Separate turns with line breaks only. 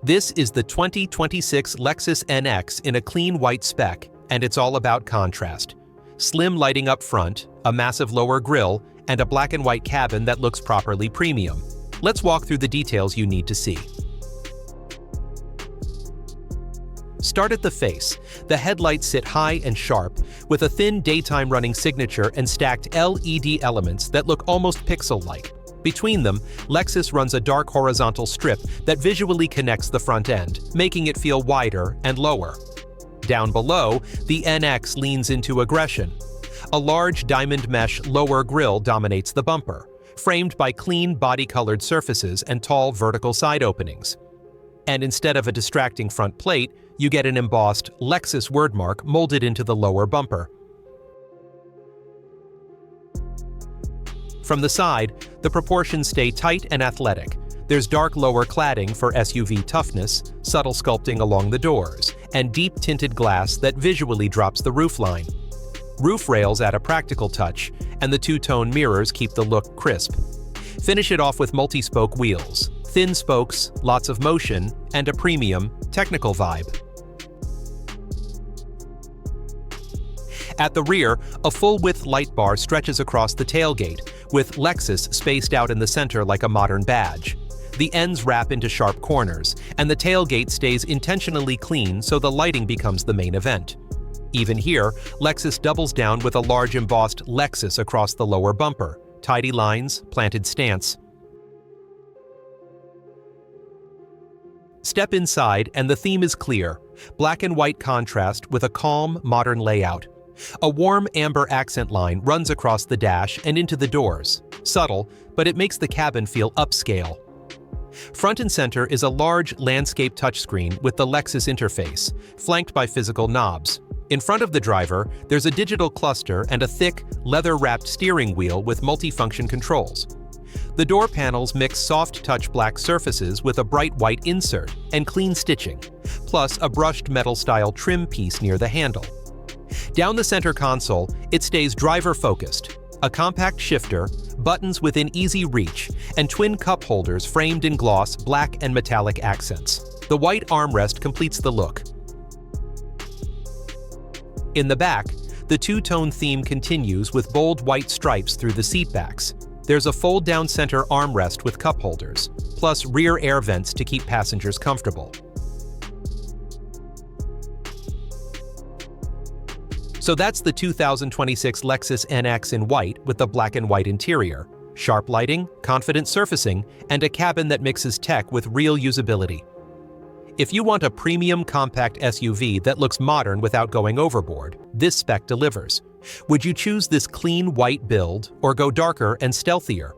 This is the 2026 Lexus NX in a clean white spec, and it's all about contrast. Slim lighting up front, a massive lower grille, and a black and white cabin that looks properly premium. Let's walk through the details you need to see. Start at the face. The headlights sit high and sharp, with a thin daytime running signature and stacked LED elements that look almost pixel-like. Between them, Lexus runs a dark horizontal strip that visually connects the front end, making it feel wider and lower. Down below, the NX leans into aggression. A large diamond mesh lower grille dominates the bumper, framed by clean body-colored surfaces and tall vertical side openings. And instead of a distracting front plate, you get an embossed Lexus wordmark molded into the lower bumper. From the side, the proportions stay tight and athletic. There's dark lower cladding for SUV toughness, subtle sculpting along the doors, and deep tinted glass that visually drops the roofline. Roof rails add a practical touch, and the two-tone mirrors keep the look crisp. Finish it off with multi-spoke wheels, thin spokes, lots of motion, and a premium, technical vibe. At the rear, a full-width light bar stretches across the tailgate, with Lexus spaced out in the center like a modern badge. The ends wrap into sharp corners, and the tailgate stays intentionally clean so the lighting becomes the main event. Even here, Lexus doubles down with a large embossed Lexus across the lower bumper, tidy lines, planted stance. Step inside and the theme is clear, black and white contrast with a calm, modern layout. A warm amber accent line runs across the dash and into the doors. Subtle, but it makes the cabin feel upscale. Front and center is a large landscape touchscreen with the Lexus interface, flanked by physical knobs. In front of the driver, there's a digital cluster and a thick, leather-wrapped steering wheel with multifunction controls. The door panels mix soft-touch black surfaces with a bright white insert and clean stitching, plus a brushed metal-style trim piece near the handle. Down the center console, it stays driver-focused. A compact shifter, buttons within easy reach, and twin cup holders framed in gloss black and metallic accents. The white armrest completes the look. In the back, the two-tone theme continues with bold white stripes through the seatbacks. There's a fold-down center armrest with cup holders, plus rear air vents to keep passengers comfortable. So that's the 2026 Lexus NX in white with the black and white interior, sharp lighting, confident surfacing, and a cabin that mixes tech with real usability. If you want a premium compact SUV that looks modern without going overboard, this spec delivers. Would you choose this clean white build or go darker and stealthier?